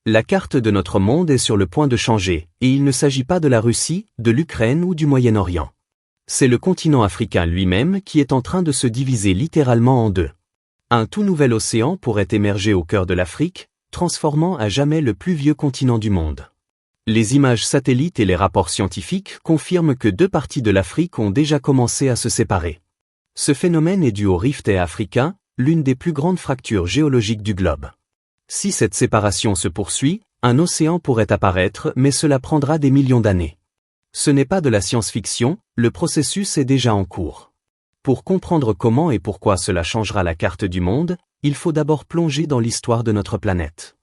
La carte de notre monde est sur le point de changer, et il ne s'agit pas de la Russie, de l'Ukraine ou du Moyen-Orient. C'est le continent africain lui-même qui est en train de se diviser littéralement en deux. Un tout nouvel océan pourrait émerger au cœur de l'Afrique, transformant à jamais le plus vieux continent du monde. Les images satellites et les rapports scientifiques confirment que deux parties de l'Afrique ont déjà commencé à se séparer. Ce phénomène est dû au rift africain, l'une des plus grandes fractures géologiques du globe. Si cette séparation se poursuit, un océan pourrait apparaître, mais cela prendra des millions d'années. Ce n'est pas de la science-fiction, le processus est déjà en cours. Pour comprendre comment et pourquoi cela changera la carte du monde, il faut d'abord plonger dans l'histoire de notre planète.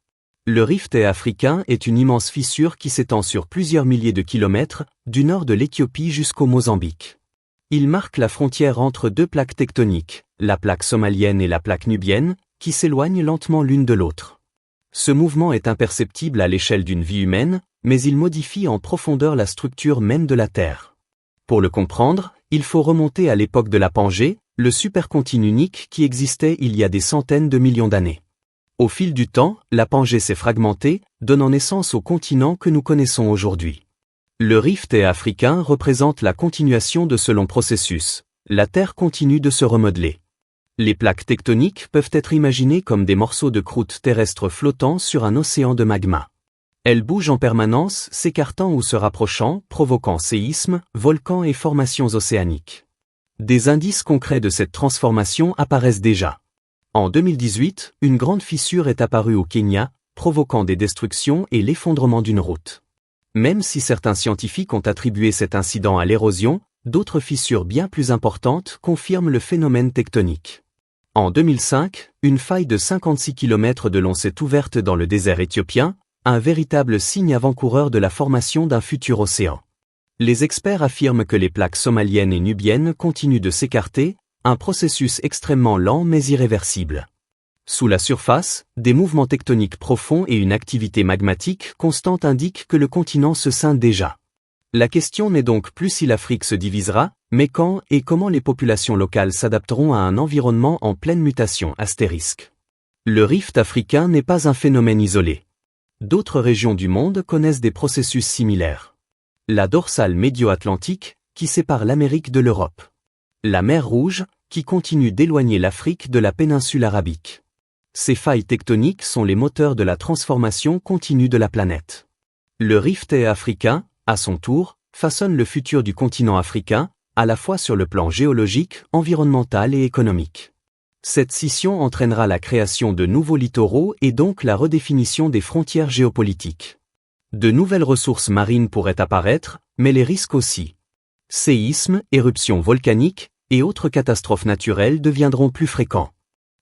Le rift africain est une immense fissure qui s'étend sur plusieurs milliers de kilomètres, du nord de l'Éthiopie jusqu'au Mozambique. Il marque la frontière entre deux plaques tectoniques, la plaque somalienne et la plaque nubienne, qui s'éloignent lentement l'une de l'autre. Ce mouvement est imperceptible à l'échelle d'une vie humaine, mais il modifie en profondeur la structure même de la Terre. Pour le comprendre, il faut remonter à l'époque de la Pangée, le supercontinent unique qui existait il y a des centaines de millions d'années. Au fil du temps, la Pangée s'est fragmentée, donnant naissance au continent que nous connaissons aujourd'hui. Le rift africain représente la continuation de ce long processus. La Terre continue de se remodeler. Les plaques tectoniques peuvent être imaginées comme des morceaux de croûte terrestre flottant sur un océan de magma. Elles bougent en permanence, s'écartant ou se rapprochant, provoquant séismes, volcans et formations océaniques. Des indices concrets de cette transformation apparaissent déjà. En 2018, une grande fissure est apparue au Kenya, provoquant des destructions et l'effondrement d'une route. Même si certains scientifiques ont attribué cet incident à l'érosion, d'autres fissures bien plus importantes confirment le phénomène tectonique. En 2005, une faille de 56 km de long s'est ouverte dans le désert éthiopien, un véritable signe avant-coureur de la formation d'un futur océan. Les experts affirment que les plaques somaliennes et nubiennes continuent de s'écarter, un processus extrêmement lent mais irréversible. Sous la surface, des mouvements tectoniques profonds et une activité magmatique constante indiquent que le continent se scinde déjà. La question n'est donc plus si l'Afrique se divisera, mais quand et comment les populations locales s'adapteront à un environnement en pleine mutation astérisque. Le rift africain n'est pas un phénomène isolé. D'autres régions du monde connaissent des processus similaires. La dorsale médio-atlantique, qui sépare l'Amérique de l'Europe. La mer Rouge, qui continue d'éloigner l'Afrique de la péninsule arabique. Ces failles tectoniques sont les moteurs de la transformation continue de la planète. Le rift africain, à son tour, façonne le futur du continent africain, à la fois sur le plan géologique, environnemental et économique. Cette scission entraînera la création de nouveaux littoraux et donc la redéfinition des frontières géopolitiques. De nouvelles ressources marines pourraient apparaître, mais les risques aussi. Séismes, éruptions volcaniques et autres catastrophes naturelles deviendront plus fréquents.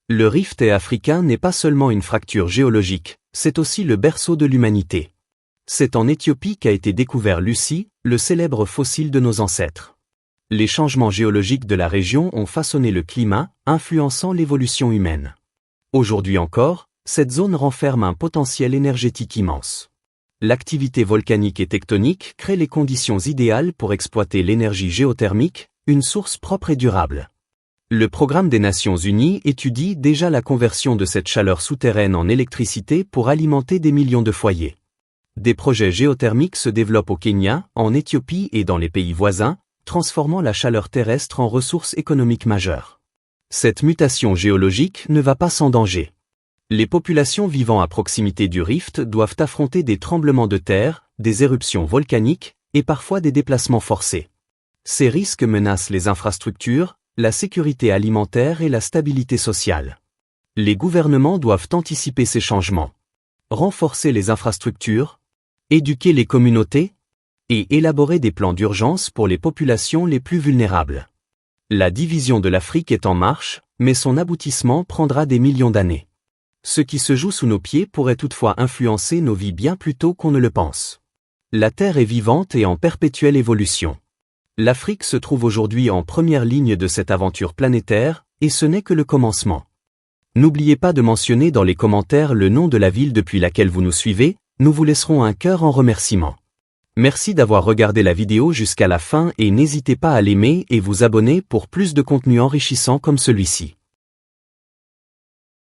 Le rift africain n'est pas seulement une fracture géologique, c'est aussi le berceau de l'humanité. C'est en Éthiopie qu'a été découvert Lucie, le célèbre fossile de nos ancêtres. Les changements géologiques de la région ont façonné le climat, influençant l'évolution humaine. Aujourd'hui encore, cette zone renferme un potentiel énergétique immense. L'activité volcanique et tectonique crée les conditions idéales pour exploiter l'énergie géothermique, une source propre et durable. Le Programme des Nations Unies étudie déjà la conversion de cette chaleur souterraine en électricité pour alimenter des millions de foyers. Des projets géothermiques se développent au Kenya, en Éthiopie et dans les pays voisins, transformant la chaleur terrestre en ressource économique majeure. Cette mutation géologique ne va pas sans danger. Les populations vivant à proximité du rift doivent affronter des tremblements de terre, des éruptions volcaniques et parfois des déplacements forcés. Ces risques menacent les infrastructures, la sécurité alimentaire et la stabilité sociale. Les gouvernements doivent anticiper ces changements. Renforcer les infrastructures, éduquer les communautés et élaborer des plans d'urgence pour les populations les plus vulnérables. La division de l'Afrique est en marche, mais son aboutissement prendra des millions d'années. Ce qui se joue sous nos pieds pourrait toutefois influencer nos vies bien plus tôt qu'on ne le pense. La Terre est vivante et en perpétuelle évolution. L'Afrique se trouve aujourd'hui en première ligne de cette aventure planétaire, et ce n'est que le commencement. N'oubliez pas de mentionner dans les commentaires le nom de la ville depuis laquelle vous nous suivez, nous vous laisserons un cœur en remerciement. Merci d'avoir regardé la vidéo jusqu'à la fin et n'hésitez pas à l'aimer et vous abonner pour plus de contenu enrichissant comme celui-ci.